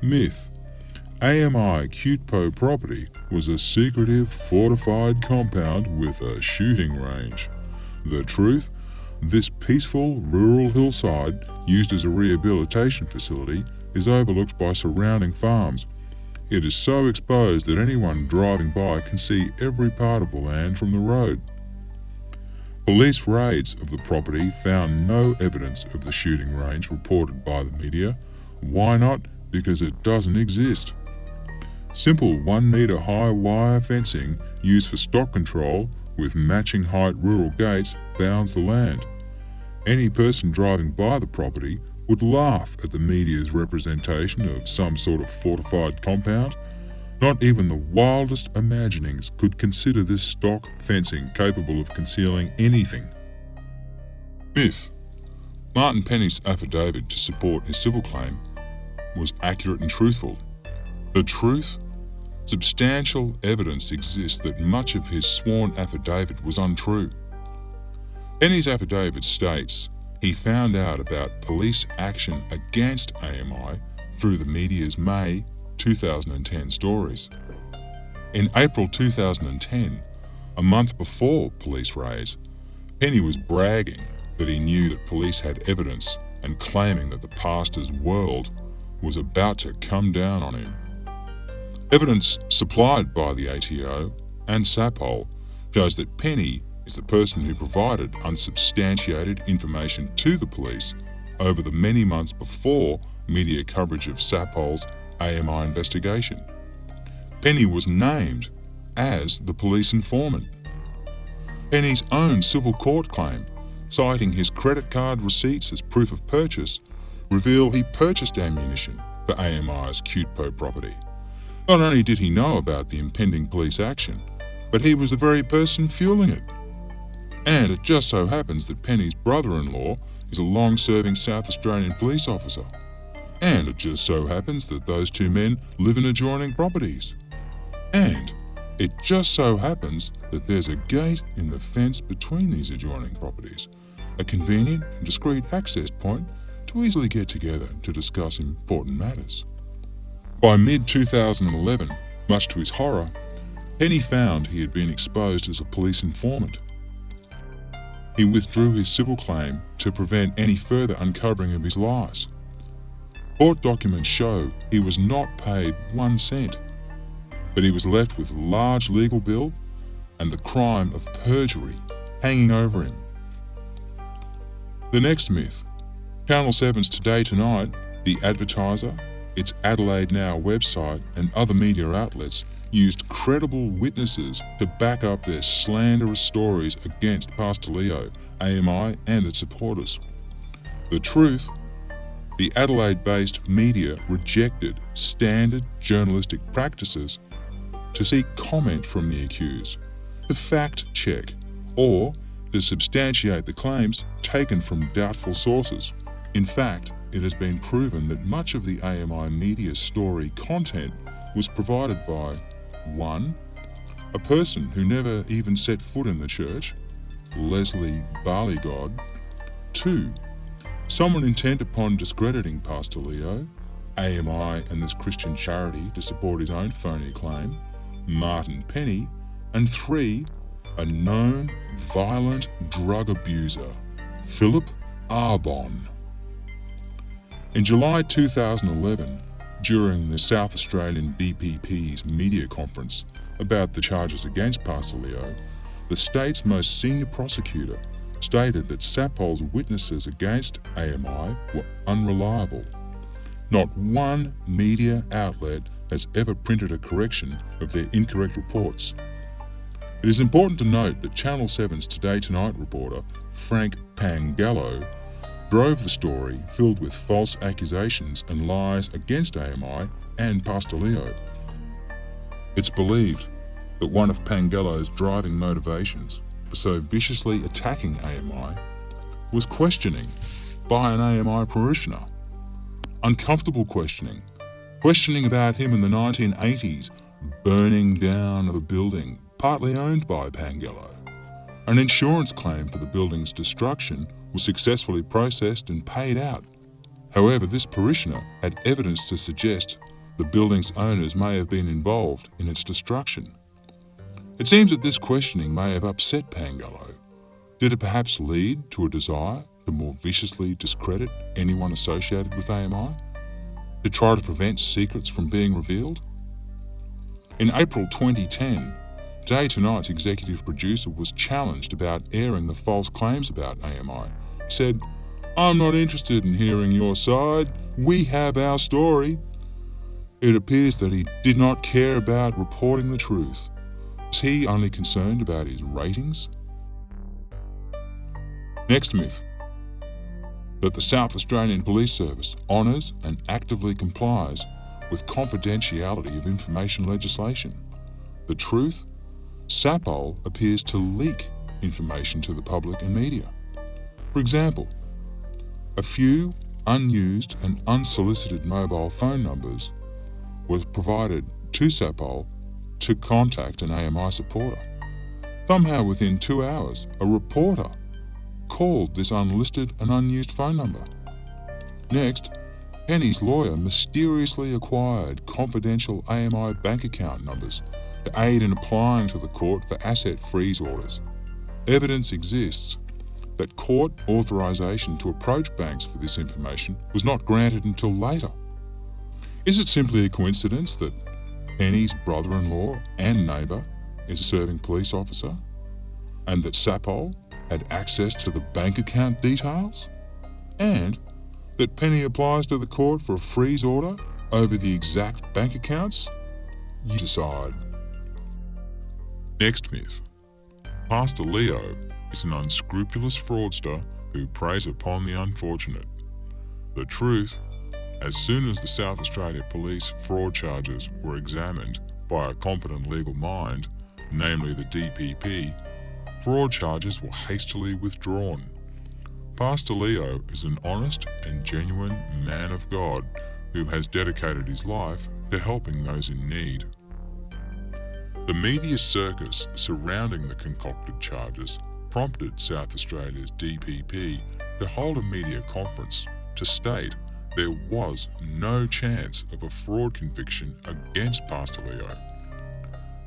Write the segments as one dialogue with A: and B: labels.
A: Myth: AMI Cutpo property was a secretive, fortified compound with a shooting range. The truth: this peaceful, rural hillside, used as a rehabilitation facility, is overlooked by surrounding farms. It is so exposed that anyone driving by can see every part of the land from the road. Police raids of the property found no evidence of the shooting range reported by the media. Why not? Because it doesn't exist. Simple 1 metre high wire fencing used for stock control with matching height rural gates bounds the land. Any person driving by the property would laugh at the media's representation of some sort of fortified compound. Not even the wildest imaginings could consider this stock fencing capable of concealing anything. Myth: Martin Penny's affidavit to support his civil claim was accurate and truthful. The truth: substantial evidence exists that much of his sworn affidavit was untrue. Penny's affidavit states he found out about police action against AMI through the media's May 2010 stories. In April 2010, a month before police raids, Penny was bragging that he knew that police had evidence and claiming that the pastor's world was about to come down on him. Evidence supplied by the ATO and SAPOL shows that Penny is the person who provided unsubstantiated information to the police over the many months before media coverage of SAPOL's AMI investigation. Penny was named as the police informant. Penny's own civil court claim, citing his credit card receipts as proof of purchase, reveal he purchased ammunition for AMI's Cutpo property. Not only did he know about the impending police action, but he was the very person fueling it. And it just so happens that Penny's brother-in-law is a long-serving South Australian police officer. And it just so happens that those two men live in adjoining properties. And it just so happens that there's a gate in the fence between these adjoining properties, a convenient and discreet access point to easily get together to discuss important matters. By mid-2011, much to his horror, Penny found he had been exposed as a police informant. He withdrew his civil claim to prevent any further uncovering of his lies. Court documents show he was not paid 1 cent, but he was left with a large legal bill and the crime of perjury hanging over him. The next myth: Channel 7's Today Tonight, The Advertiser, its Adelaide Now website and other media outlets used credible witnesses to back up their slanderous stories against Pastor Leo, AMI and its supporters. The truth: the Adelaide-based media rejected standard journalistic practices to seek comment from the accused, to fact-check, or to substantiate the claims taken from doubtful sources. In fact, it has been proven that much of the AMI media story content was provided by 1. A person who never even set foot in the church, Leslie Barlygod. 2. Someone intent upon discrediting Pastor Leo, AMI and this Christian charity to support his own phony claim, Martin Penny. And 3. A known violent drug abuser, Philip Arbon. In July 2011, during the South Australian DPP's media conference about the charges against Pastor Leo, the state's most senior prosecutor stated that SAPOL's witnesses against AMI were unreliable. Not one media outlet has ever printed a correction of their incorrect reports. It is important to note that Channel 7's Today Tonight reporter, Frank Pangallo, drove the story filled with false accusations and lies against AMI and Pastor Leo. It's believed that one of Pangallo's driving motivations for so viciously attacking AMI was questioning by an AMI parishioner. Uncomfortable questioning about him in the 1980s burning down of a building partly owned by Pangallo. An insurance claim for the building's destruction was successfully processed and paid out. However, this parishioner had evidence to suggest the building's owners may have been involved in its destruction. It seems that this questioning may have upset Pangalo. Did it perhaps lead to a desire to more viciously discredit anyone associated with AMI? To try to prevent secrets from being revealed? In April 2010, Day Tonight's executive producer was challenged about airing the false claims about AMI. He said, "I'm not interested in hearing your side. We have our story." It appears that he did not care about reporting the truth. Was he only concerned about his ratings? Next myth, that the South Australian Police Service honours and actively complies with confidentiality of information legislation. The truth, SAPOL appears to leak information to the public and media. For example, a few unused and unsolicited mobile phone numbers were provided to SAPOL to contact an AMI supporter. Somehow within 2 hours, a reporter called this unlisted and unused phone number. Next, Penny's lawyer mysteriously acquired confidential AMI bank account numbers to aid in applying to the court for asset freeze orders. Evidence exists that court authorization to approach banks for this information was not granted until later. Is it simply a coincidence that Penny's brother-in-law and neighbour is a serving police officer, and that SAPOL had access to the bank account details, and that Penny applies to the court for a freeze order over the exact bank accounts? You decide. Next myth. Pastor Leo is an unscrupulous fraudster who preys upon the unfortunate. The truth, as soon as the South Australia Police fraud charges were examined by a competent legal mind, namely the DPP, fraud charges were hastily withdrawn. Pastor Leo is an honest and genuine man of God who has dedicated his life to helping those in need. The media circus surrounding the concocted charges prompted South Australia's DPP to hold a media conference to state there was no chance of a fraud conviction against Pastor Leo.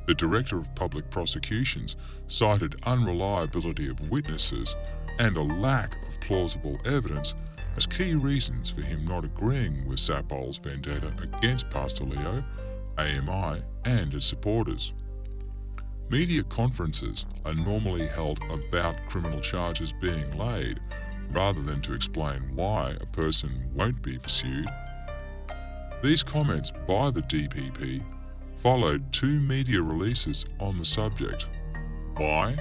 A: The Director of Public Prosecutions cited unreliability of witnesses and a lack of plausible evidence as key reasons for him not agreeing with SAPOL's vendetta against Pastor Leo, AMI and its supporters. Media conferences are normally held about criminal charges being laid, rather than to explain why a person won't be pursued. These comments by the DPP followed 2 media releases on the subject. Why?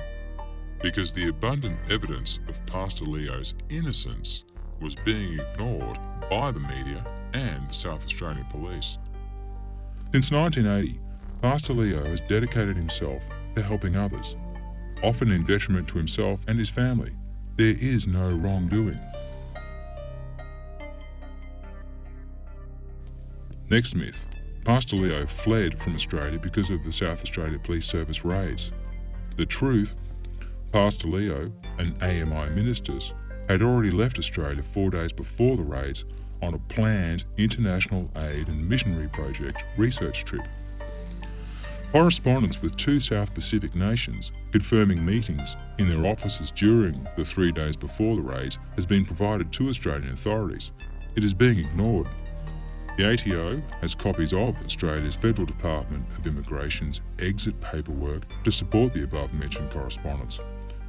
A: Because the abundant evidence of Pastor Leo's innocence was being ignored by the media and the South Australian Police. Since 1980, Pastor Leo has dedicated himself to helping others, often in detriment to himself and his family. There is no wrongdoing. Next myth. Pastor Leo fled from Australia because of the South Australia Police Service raids. The truth, Pastor Leo and AMI ministers had already left Australia 4 days before the raids on a planned international aid and missionary project research trip. Correspondence with 2 South Pacific nations confirming meetings in their offices during the 3 days before the raids has been provided to Australian authorities. It is being ignored. The ATO has copies of Australia's Federal Department of Immigration's exit paperwork to support the above-mentioned correspondence.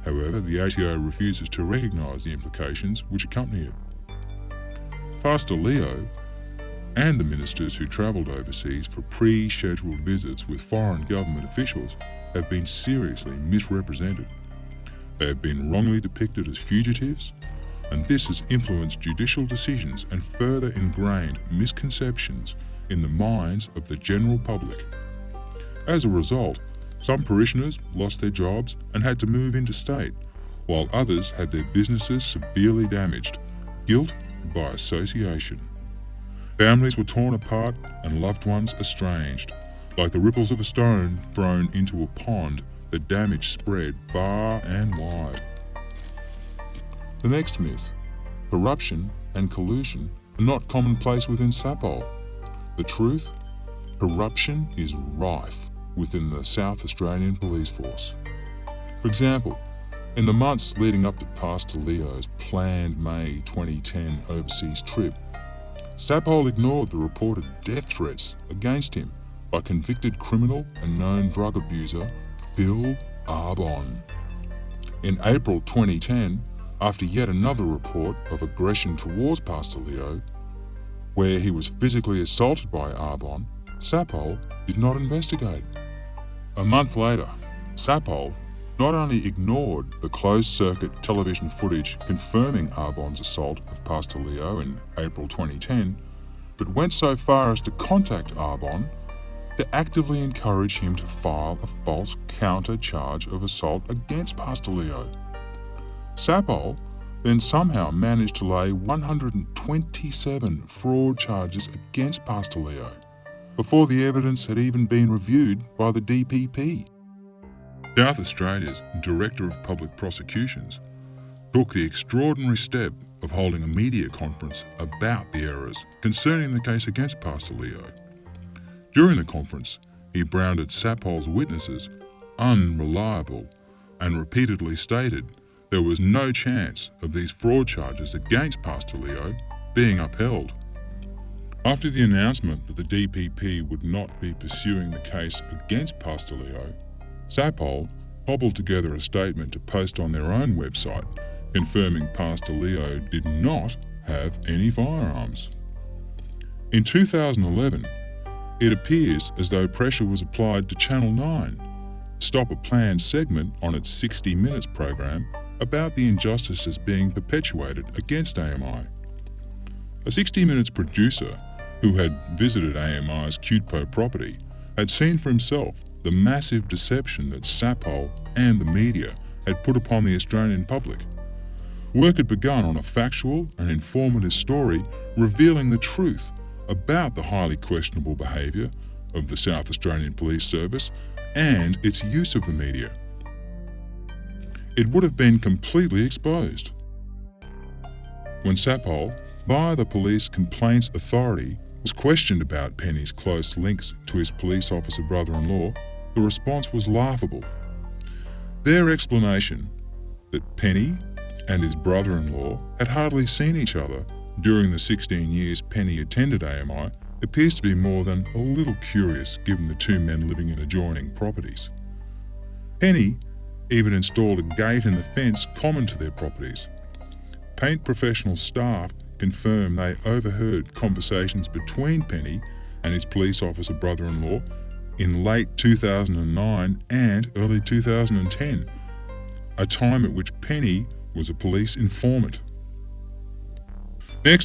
A: However, the ATO refuses to recognise the implications which accompany it. Pastor Leo and the ministers who travelled overseas for pre-scheduled visits with foreign government officials have been seriously misrepresented. They have been wrongly depicted as fugitives, and this has influenced judicial decisions and further ingrained misconceptions in the minds of the general public. As a result, some parishioners lost their jobs and had to move interstate, while others had their businesses severely damaged, guilt by association. Families were torn apart and loved ones estranged. Like the ripples of a stone thrown into a pond, the damage spread far and wide. The next myth. Corruption and collusion are not commonplace within SAPOL. The truth, corruption is rife within the South Australian police force. For example, in the months leading up to Pastor Leo's planned May 2010 overseas trip, Sapole ignored the reported death threats against him by convicted criminal and known drug abuser Phil Arbon. In April 2010, after yet another report of aggression towards Pastor Leo, where he was physically assaulted by Arbon, Sapole did not investigate. A month later, Sapole not only ignored the closed-circuit television footage confirming Arbon's assault of Pastor Leo in April 2010, but went so far as to contact Arbon to actively encourage him to file a false counter charge of assault against Pastor Leo. Sapole then somehow managed to lay 127 fraud charges against Pastor Leo before the evidence had even been reviewed by the DPP. South Australia's Director of Public Prosecutions took the extraordinary step of holding a media conference about the errors concerning the case against Pastor Leo. During the conference, he branded Sapole's witnesses unreliable and repeatedly stated there was no chance of these fraud charges against Pastor Leo being upheld. After the announcement that the DPP would not be pursuing the case against Pastor Leo, Sapole cobbled together a statement to post on their own website confirming Pastor Leo did not have any firearms. In 2011, it appears as though pressure was applied to Channel 9 to stop a planned segment on its 60 Minutes program about the injustices being perpetuated against AMI. A 60 Minutes producer who had visited AMI's Cutpo property had seen for himself the massive deception that Sapole and the media had put upon the Australian public. Work had begun on a factual and informative story revealing the truth about the highly questionable behaviour of the South Australian Police Service and its use of the media. It would have been completely exposed. When Sapole, by the Police Complaints Authority, was questioned about Penny's close links to his police officer brother-in-law, the response was laughable. Their explanation that Penny and his brother-in-law had hardly seen each other during the 16 years Penny attended AMI appears to be more than a little curious given the two men living in adjoining properties. Penny even installed a gate in the fence common to their properties. Paint professional staff confirm they overheard conversations between Penny and his police officer brother-in-law in late 2009 and early 2010, a time at which Penny was a police informant. Next